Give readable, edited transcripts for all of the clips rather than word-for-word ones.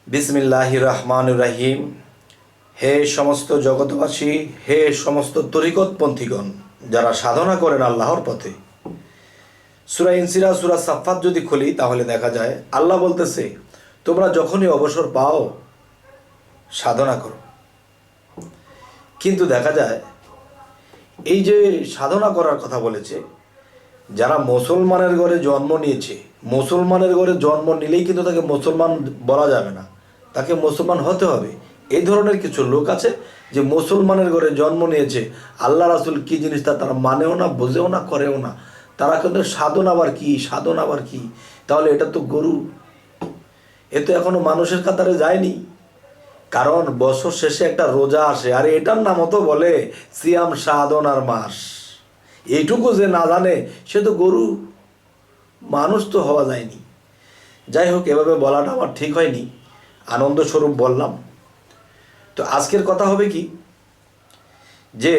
বিসমিল্লাহির রহমানির রহিম। হে সমস্ত জগৎবাসী, হে সমস্ত তরিকতপন্থীগণ যারা সাধনা করেন আল্লাহর পথে। সূরা ইনসিরা, সূরা সাফফাত যদি খুলি তাহলে দেখা যায় আল্লাহ বলতেছে, তোমরা যখনই অবসর পাও সাধনা করো। কিন্তু দেখা যায় এই যে সাধনা করার কথা বলেছে, যারা মুসলমানের ঘরে জন্ম নিয়েছে, মুসলমানের ঘরে জন্ম নিলেই কিন্তু তাকে মুসলমান বলা যাবে না, তাকে মুসলমান হতে হবে। এই ধরনের কিছু লোক আছে যে মুসলমানের ঘরে জন্ম নিয়েছে, আল্লাহ রাসূল কী জিনিস তা তারা মানেও না, বোঝেও না, করেও না। তারা কিন্তু সাধন আবার কি, সাধন আবার কি? তাহলে এটা তো গরু, এ তো এখনো মানুষের কাতারে যায়নি। কারণ বছর শেষে একটা রোজা আসে, আর এটার নামও তো বলে সিয়াম, সাধনার মাস। এইটুকু যে না জানে সে তো গরু, মানুষ তো হওয়া যায়নি। যাই হোক, এভাবে বলাটা আমার ঠিক হয়নি, আনন্দস্বরূপ বললাম। তো আজকের কথা হবে কি, যে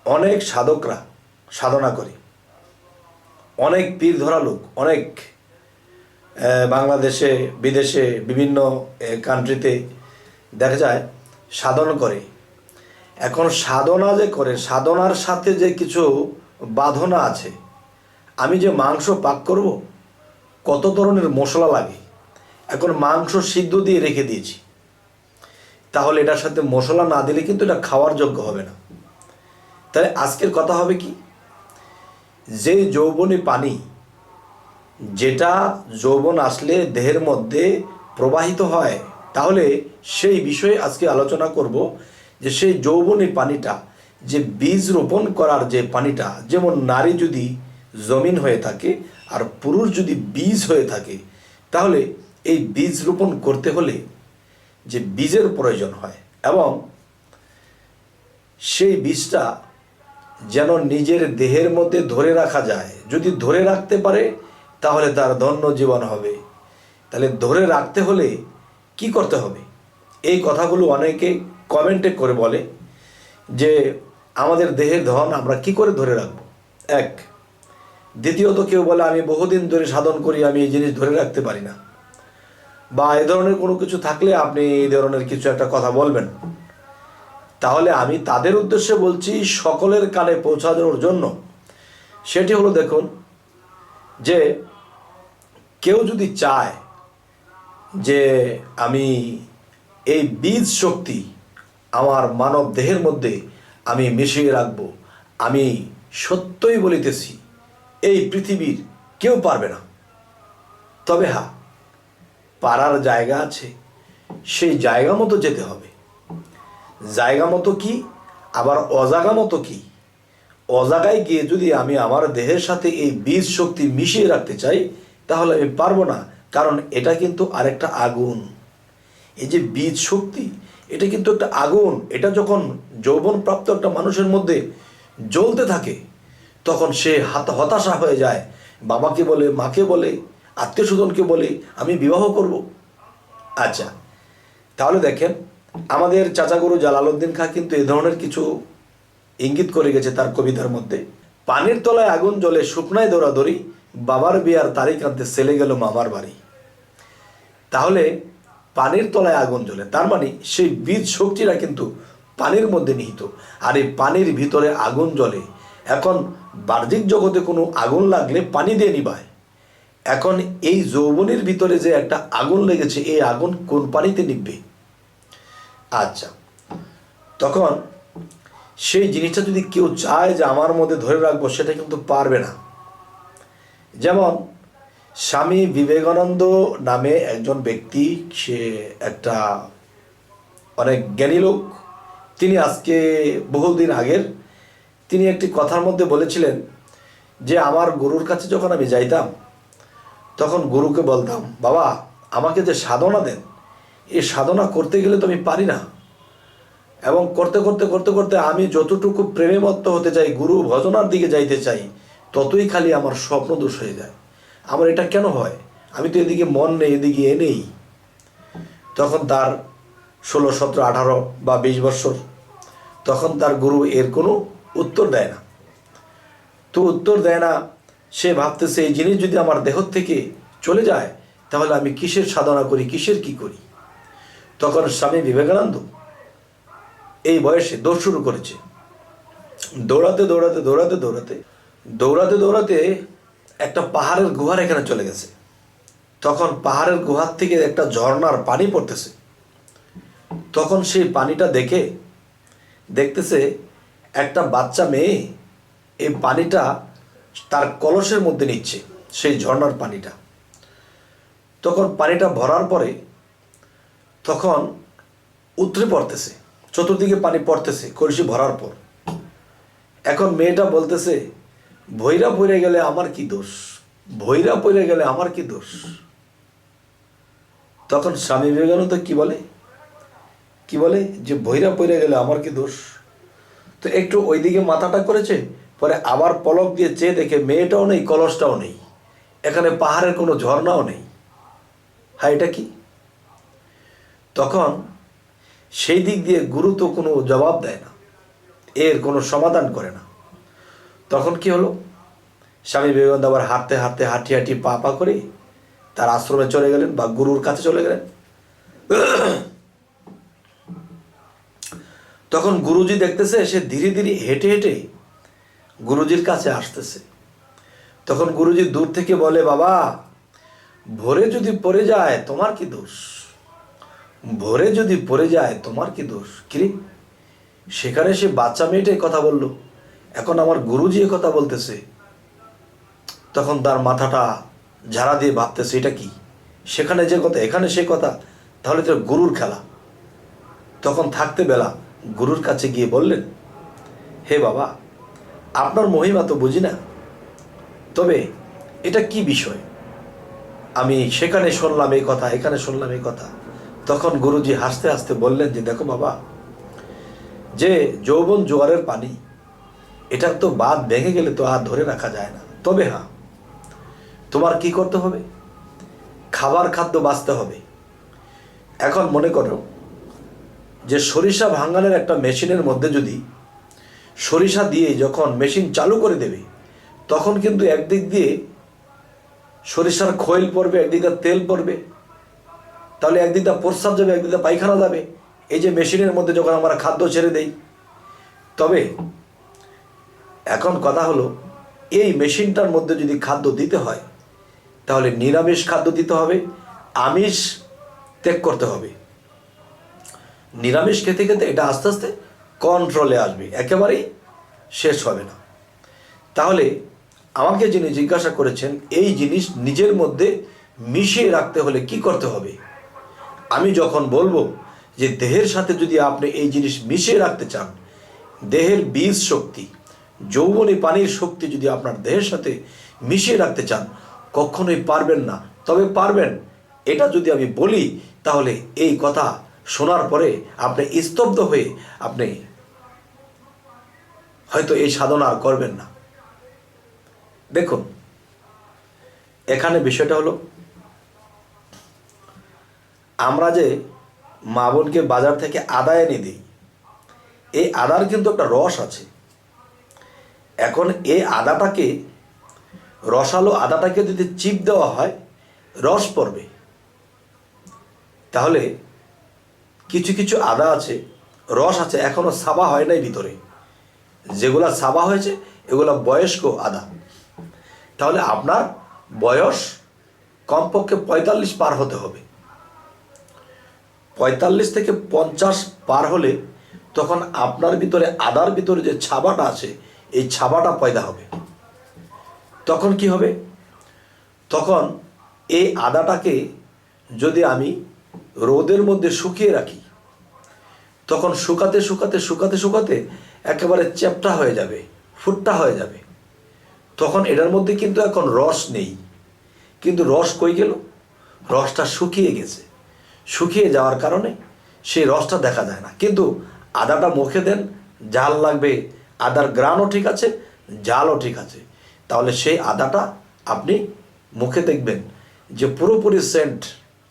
অনেক সাধকরা সাধনা করে, অনেক পীর ধরা লোক, অনেক বাংলাদেশে, বিদেশে, বিভিন্ন কান্ট্রিতে দেখা যায় সাধন করে। এখন সাধনা যে করে, সাধনার সাথে যে কিছু বাঁধনা আছে। আমি যে মাংস পাক করব, কত ধরনের মশলা লাগে। এখন মাংস সিদ্ধ দিয়ে রেখে দিয়েছি, তাহলে এটার সাথে মশলা না দিলে কিন্তু এটা খাওয়ার যোগ্য হবে না। তাহলে আজকের কথা হবে কি, যে যৌবনী পানি, যেটা যৌবন আসলে দেহের মধ্যে প্রবাহিত হয়, তাহলে সেই বিষয়ে আজকে আলোচনা করব। যে সেই যৌবনী পানিটা, যে বীজ রোপণ করার যে পানিটা, যেমন নারী যদি জমিন হয়ে থাকে আর পুরুষ যদি বীজ হয়ে থাকে, তাহলে এই বীজ রোপণ করতে হলে যে বীজের প্রয়োজন হয়, এবং সেই বীজটা যেন নিজের দেহের মধ্যে ধরে রাখা যায়। যদি ধরে রাখতে পারে তাহলে তার ধন্য জীবন হবে। তাহলে ধরে রাখতে হলে কি করতে হবে? এই কথাগুলো অনেকে কমেন্টে করে বলে যে আমাদের দেহের ধন আমরা কি করে ধরে রাখবো, এক। দ্বিতীয়ত কেউ বলে আমি বহুদিন ধরে সাধন করি, আমি এই জিনিস ধরে রাখতে পারি না। বা এ ধরনের কোনো কিছু থাকলে আপনি এই ধরনের কিছু একটা কথা বলবেন। তাহলে আমি তাদের উদ্দেশ্যে বলছি, সকলের কানে পৌঁছানোর জন্য। সেটি হলো, দেখুন, যে কেউ যদি চায় যে আমি এই বীজ শক্তি আমার মানব দেহের মধ্যে আমি মিশিয়ে রাখব, আমি সত্যই বলিতেছি এই পৃথিবীর কেউ পারবে না। তবে হ্যাঁ, পারার জায়গা আছে, সেই জায়গা মতো যেতে হবে। জায়গা মতো কি, আবার অজাগা মতো কি? অজাগায় গিয়ে যদি আমি আমার দেহের সাথে এই বীজ শক্তি মিশিয়ে রাখতে চাই, তাহলে আমি পারবো না। কারণ এটা কিন্তু আরেকটা আগুন। এই যে বীজ শক্তি, এটা কিন্তু একটা আগুন। এটা যখন যৌবনপ্রাপ্ত একটা মানুষের মধ্যে জ্বলতে থাকে, তখন সে হতাশা হয়ে যায়। বাবাকে বলে, মাকে বলে, আত্মীয় স্বজনকে বলে আমি বিবাহ করব। আচ্ছা, তাহলে দেখেন, আমাদের চাচাগুরু জালালউদ্দিন খাঁ কিন্তু এ ধরনের কিছু ইঙ্গিত করে গেছে তার কবিতার মধ্যে। পানির তলায় আগুন জ্বলে শুকনায় দৌড়াদৌড়ি, বাবার বিয়ার তারিখ আনতে ছেলে গেল মামার বাড়ি। তাহলে পানির তলায় আগুন জ্বলে, তার মানে সেই বীজ শক্তিটা কিন্তু পানির মধ্যে নিহিত। আর এই পানির ভিতরে আগুন জ্বলে। এখন বাহ্যিক জগতে কোনো আগুন লাগলে পানি দিয়ে নিভায়। এখন এই যৌবনের ভিতরে যে একটা আগুন লেগেছে, এই আগুন কোন পানিতে নিভবে? আচ্ছা, তখন সেই জিনিসটা যদি কেউ চায় যে আমার মধ্যে ধরে রাখবো, সেটা কিন্তু পারবে না। যেমন স্বামী বিবেকানন্দ নামে একজন ব্যক্তি, সে একটা অনেক জ্ঞানী লোক। তিনি আজকে বহুদিন আগের তিনি একটি কথার মধ্যে বলেছিলেন যে আমার গুরুর কাছে যখন আমি যাইতাম, তখন গুরুকে বলতাম, বাবা আমাকে যে সাধনা দেন, এই সাধনা করতে গেলে তো আমি পারি না। এবং করতে করতে করতে করতে আমি যতটুকু প্রেমে মত্ত হতে চাই, গুরু ভজনার দিকে যাইতে চাই, ততই খালি আমার স্বপ্ন দোষ হয়ে যায়। আমার এটা কেন হয়? আমি তো এদিকে মন নেই, এদিকে এ নেই। তখন তার 16, 17, 18 বা 20 বছর। তখন তার গুরু এর কোনো উত্তর দেয় না। তো উত্তর দেয় না, সে ভাবতেছে এই জিনিস যদি আমার দেহ থেকে চলে যায়, তাহলে আমি কিসের সাধনা করি, কিসের কি করি? তখন স্বামী বিবেকানন্দ এই বয়সে দৌড় শুরু করেছে। দৌড়াতে দৌড়াতে দৌড়াতে দৌড়াতে দৌড়াতে দৌড়াতে একটা পাহাড়ের গুহার এখানে চলে গেছে। তখন পাহাড়ের গুহার থেকে একটা ঝর্ণার পানি পড়তেছে। তখন সেই পানিটা দেখতেছে একটা বাচ্চা মেয়ে এই পানিটা তার কলসের মধ্যে নিচ্ছে, সেই ঝর্ণার পানিটা। তখন পানিটা ভরার পরে তখন উতরে পড়তেছে, চতুর্দিকে পানি পড়তেছে কলসি ভরার পর। এখন মেয়েটা বলতেছে, ভৈরা পড়ে গেলে আমার কি দোষ, ভৈরা পড়ে গেলে আমার কি দোষ? তখন স্বামী বিবেকানন্দ কি বলে যে ভৈরা পড়ে গেলে আমার কি দোষ? তো একটু ওইদিকে মাথাটা করেছে, পরে আবার পলক দিয়ে চেয়ে দেখে মেয়েটাও নেই, কলসটাও নেই, এখানে পাহাড়ের কোনো ঝর্ণাও নেই। হ্যাঁ, এটা কি? তখন সেই দিক দিয়ে গুরু তো কোনো জবাব দেয় না, এর কোনো সমাধান করে না। তখন কি হলো, স্বামী বিবেকানন্দ আবার হাঁটতে হাঁটতে হাঁটি পা করে তার আশ্রমে চলে গেলেন বা গুরুর কাছে চলে গেলেন। তখন গুরুজি দেখতেছে সে ধীরে ধীরে হেঁটে হেঁটে গুরুজির কাছে আসতেছে। তখন গুরুজি দূর থেকে বলে, বাবা, ভোরে যদি পড়ে যায় তোমার কি দোষ, ভোরে যদি পড়ে যায় তোমার কি দোষ? কিরে, সেখানে সে বাচ্চা মেয়েটাই কথা বলল, এখন আমার গুরুজি এ কথা বলতেছে। তখন তার মাথাটা ঝাড়া দিয়ে ভাবতেছে, এটা কি, সেখানে যে কথা এখানে সে কথা, তাহলে তো গুরুর খেলা। তখন থাকতে বেলা গুরুর কাছে গিয়ে বললেন, হে বাবা, আপনার মহিমা তো বুঝি না, তবে এটা কি বিষয়? আমি সেখানে শুনলাম এই কথা, এখানে শুনলাম এই কথা। তখন গুরুজি হাসতে হাসতে বললেন যে, দেখো বাবা, যে যৌবন জোয়ারের পানি, এটার তো বাঁধ ভেঙে গেলে তো আর ধরে রাখা যায় না। তবে হ্যাঁ, তোমার কি করতে হবে, খাবার খাদ্য বাঁচতে হবে। এখন মনে করো যে সরিষা ভাঙানোর একটা মেশিনের মধ্যে যদি সরিষা দিয়ে যখন মেশিন চালু করে দেবে, তখন কিন্তু একদিক দিয়ে সরিষার খৈল পড়বে, একদিক দিয়ে তেল পড়বে, তাহলে একদিক দিয়ে প্রস্রাব যাবে, একদিক দিয়ে পায়খানা যাবে, এই যে মেশিনের মধ্যে যখন আমরা খাদ্য ছেড়ে দেই। তবে এখন কথা হলো, এই মেশিনটার মধ্যে যদি খাদ্য দিতে হয়, তাহলে নিরামিষ খাদ্য দিতে হবে, আমিষ ত্যাগ করতে হবে। নিরামিষ খেতে খেতে এটা আস্তে আস্তে কন্ট্রোলে আসবে, একেবারেই শেষ হবে না। তাহলে আমাকে যিনি জিজ্ঞাসা করেছেন, এই জিনিস নিজের মধ্যে মিশিয়ে রাখতে হলে কি করতে হবে? আমি যখন বলবো যে দেহের সাথে যদি আপনি এই জিনিস মিশিয়ে রাখতে চান, দেহের বীজ শক্তি, যৌবনী পানির শক্তি যদি আপনার দেহের সাথে মিশিয়ে রাখতে চান, কখনোই পারবেন না। তবে পারবেন, এটা যদি আমি বলি, তাহলে এই কথা শোনার পরে আপনি স্তব্ধ হয়ে আপনি হয়তো এই সাধনা আর করবেন না। দেখুন, এখানে বিষয়টা হলো, আমরা যে মা বোনকে বাজার থেকে আদা এনে দিই, এই আদার কিন্তু একটা রস আছে। এখন এই আদাটাকে, রসালো আদাটাকে যদি চিপ দেওয়া হয়, রস পড়বে। তাহলে কিছু কিছু আদা আছে, রস আছে, এখনো সাবা হয় নাই ভিতরে, যেগুলা সাবা হয়েছে এগুলা বয়স্ক আদা। তাহলে আপনার বয়স কমপক্ষে 45 পার হতে হবে। 45 থেকে 50 পার হলে তখন আপনার ভিতরে আদার ভিতরে যে ছাবাটা আছে, এই ছাবাটা পয়দা হবে। তখন কি হবে, তখন এই আদাটাকে যদি আমি রোদের মধ্যে শুকিয়ে রাখি, তখন শুকাতে শুকাতে শুকাতে শুকাতে একেবারে চ্যাপ্টা হয়ে যাবে, ফুটটা হয়ে যাবে। তখন এটার মধ্যে কিন্তু এখন রস নেই, কিন্তু রস কই গেল, রসটা শুকিয়ে গেছে। শুকিয়ে যাওয়ার কারণে সেই রসটা দেখা যায় না। কিন্তু আদাটা মুখে দেন, ঝাল লাগবে, আদার গ্রানও ঠিক আছে, ঝালও ঠিক আছে, তাহলে সেই আদাটা আপনি মুখে দেখবেন যে পুরোপুরি সেন্ট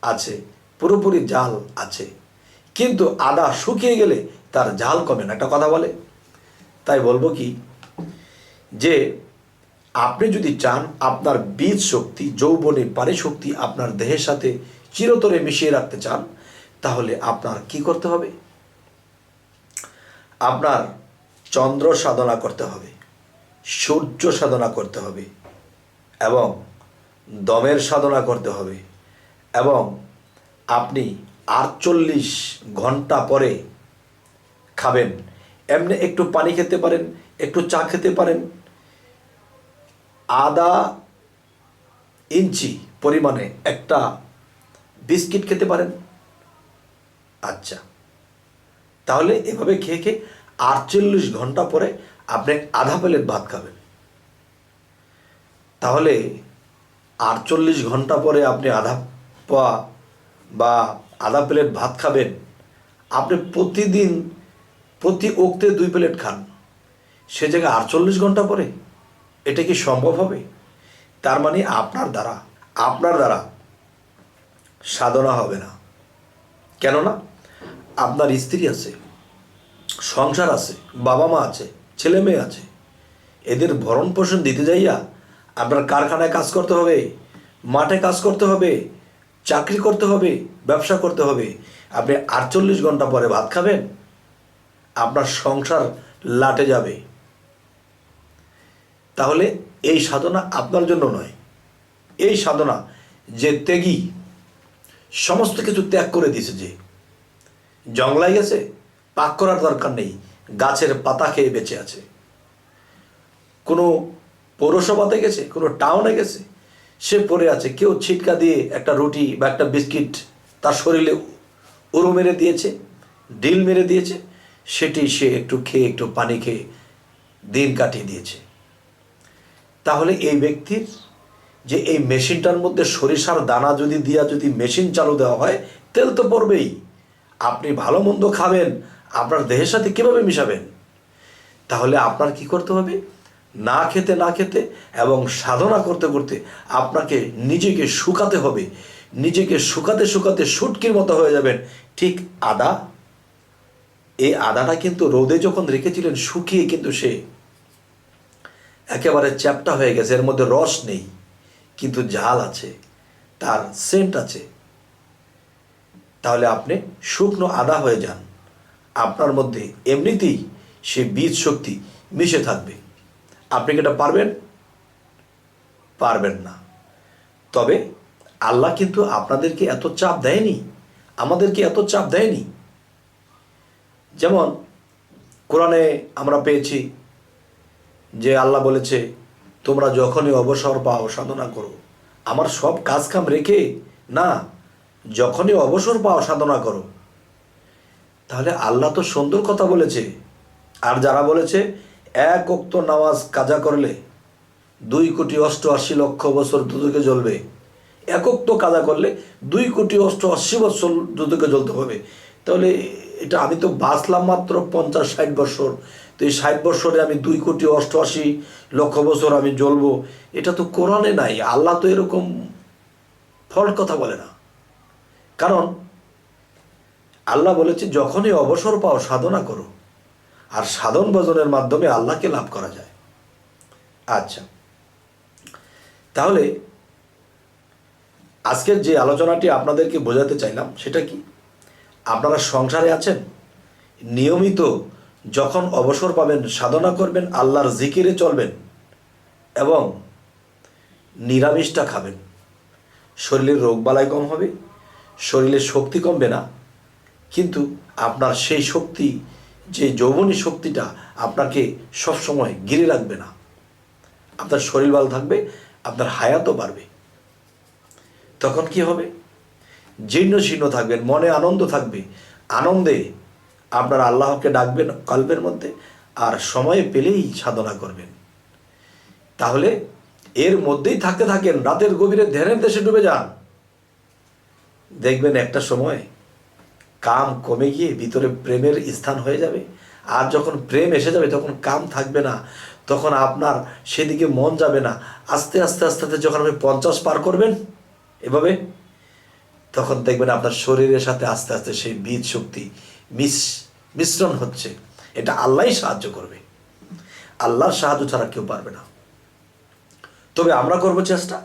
আছে, পুরোপুরি ঝাল আছে। কিন্তু আদা শুকিয়ে গেলে তার ঝাল কমে না, একটা কথা বলে। তাই বলবো কি, যে আপনি যদি চান আপনার বীজ শক্তি, যৌবনে পানি শক্তি আপনার দেহের সাথে চিরতরে মিশিয়ে রাখতে চান, তাহলে আপনার কি করতে হবে? আপনার চন্দ্র সাধনা করতে হবে, সূর্য সাধনা করতে হবে, এবং দমের সাধনা করতে হবে, এবং আপনি 48 ঘন্টা পরে খাবেন। এমনি একটু পানি খেতে পারেন, একটু চা খেতে পারেন, আধা ইঞ্চি পরিমাণে একটা বিস্কিট খেতে পারেন। আচ্ছা, তাহলে এভাবে খেয়ে খেয়ে 48 ঘন্টা পরে আপনি আধা প্লেট ভাত খাবেন। তাহলে 48 ঘন্টা পরে আপনি আধা পোয়া বা আধা প্লেট ভাত খাবেন। আপনি প্রতিদিন প্রতি ওক্তে 2 প্লেট খান, সে জায়গায় 48 ঘন্টা পরে, এটা কি সম্ভব হবে? তার মানে আপনার দ্বারা সাধনা হবে না। কেননা আপনার স্ত্রী আছে, সংসার আছে, বাবা মা আছে, ছেলে মেয়ে আছে, এদের ভরণ পোষণ দিতে যাইয়া আপনার কারখানায় কাজ করতে হবে, মাঠে কাজ করতে হবে, চাকরি করতে হবে, ব্যবসা করতে হবে। আপনি 48 ঘন্টা পরে ভাত খাবেন, আপনার সংসার লাটে যাবে। তাহলে এই সাধনা আপনার জন্য নয়। এই সাধনা যে ত্যাগী, সমস্ত কিছু ত্যাগ করে দিয়েছে, যে জঙ্গলায় গেছে, পাক করার দরকার নেই, গাছের পাতা খেয়ে বেঁচে আছে, কোনো পৌরসভাতে গেছে, কোনো টাউনে গেছে, সে পড়ে আছে, কেউ ছিটকা দিয়ে একটা রুটি বা একটা বিস্কিট তার শরীরে উড়ো মেরে দিয়েছে, ডিল মেরে দিয়েছে, সেটি সে একটু খেয়ে, একটু পানি খেয়ে দিন কাটিয়ে দিয়েছে। তাহলে এই ব্যক্তির যে এই মেশিনটার মধ্যে সরিষার দানা যদি মেশিন চালু দেওয়া হয়, তেল তো পড়বেই। আপনি ভালো মন্দ খাবেন, আপনার দেহের সাথে কীভাবে মিশাবেন? তাহলে আপনার কি করতে হবে? না খেতে এবং সাধনা করতে করতে আপনাকে নিজেকে শুকাতে হবে। নিজেকে শুকাতে শুটকির মতো হয়ে যাবেন। ঠিক আদা, এই আদাটা কিন্তু রোদে যখন রেখেছিলেন, শুকিয়ে কিন্তু সে একেবারে চ্যাপ্টা হয়ে গেছে, এর মধ্যে রস নেই, কিন্তু ঝাল আছে, তার সেন্ট আছে। তাহলে আপনি শুকনো আদা হয়ে যান, আপনার মধ্যে এমনিতেই সে বীজ শক্তি মিশে থাকবে। আপনি কি এটা পারবেন? পারবেন না। তবে আল্লাহ কিন্তু আপনাদেরকে এত চাপ দেয়নি, আমাদেরকে এত চাপ দেয়নি। যেমন কোরআনে আমরা পেয়েছি যে আল্লাহ বলেছে, তোমরা যখনই অবসর পাও সাধনা করো। আমার সব কাজ কাম রেখে না, যখনই অবসর পাও সাধনা করো। তাহলে আল্লাহ তো সুন্দর কথা বলেছে। আর যারা বলেছে 1 ওয়াক্ত নামাজ কাজা করলে 2,88,00,000 বছর দুদকে জ্বলবে, 1 ওয়াক্ত কাজা করলে 2,88,00,000 বছর দুদকে জ্বলতে হবে, তাহলে এটা আমি তো বাঁচলাম মাত্র 50-60 বছর, তো এই 60 বছরে আমি 2,88,00,000 বছর আমি জ্বলবো, এটা তো কোরআনে নাই। আল্লাহ তো এরকম ফল কথা বলে না। কারণ আল্লাহ বলেছে যখনই অবসর পাও সাধনা করো, আর সাধন ভজনের মাধ্যমে আল্লাহকে লাভ করা যায়। আচ্ছা, তাহলে আজকের যে আলোচনাটি আপনাদেরকে বোঝাতে চাইলাম সেটা কি, আপনারা সংসারে আছেন, নিয়মিত যখন অবসর পাবেন সাধনা করবেন, আল্লাহর জিকিরে চলবেন এবং নিরামিষটা খাবেন। শরীরের রোগবালাই কম হবে, শরীরের শক্তি কমবে না, কিন্তু আপনার সেই শক্তি, যে যৌবনী শক্তিটা আপনাকে সবসময় ঘিরে রাখবে না। আপনার শরীর ভালো থাকবে, আপনার হায়াতও বাড়বে। তখন কি হবে? জীর্ণ শীর্ণ থাকবেন, মনে আনন্দ থাকবে, আনন্দে আপনার আল্লাহকে ডাকবেন কল্পের মধ্যে, আর সময় পেলেই সাধনা করবেন। তাহলে এর মধ্যেই থাকতে থাকেন, রাতের গভীরে ধ্যানের দেশে ডুবে যান, দেখবেন একটা সময় কাম কমে গিয়ে ভিতরে প্রেমের স্থান হয়ে যাবে। আর যখন প্রেম এসে যাবে তখন কাম থাকবে না, তখন আপনার সেদিকে মন যাবে না। আস্তে আস্তে আস্তে আস্তে যখন আপনি 50 পার করবেন এভাবে, তখন দেখবেন আপনার শরীরের সাথে আস্তে আস্তে সেই বীজ শক্তি মিশ্রণ হচ্ছে। এটা আল্লাহই সাহায্য করবে, আল্লাহর সাহায্য ছাড়া কেউ পারবে না। তবে আমরা করব চেষ্টা,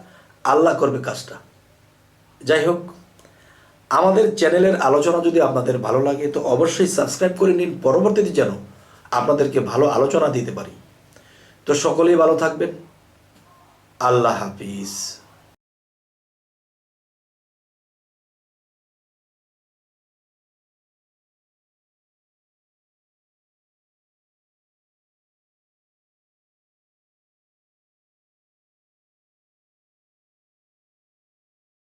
আল্লাহ করবে কাজটা। যাই হোক, আমাদের চ্যানেলের আলোচনা যদি আপনাদের ভালো লাগে তো অবশ্যই সাবস্ক্রাইব করে নিন, পরবর্তীতে যেন আপনাদেরকে ভালো আলোচনা দিতে পারি। তো সকলেই ভালো থাকবেন। আল্লাহ হাফিজ।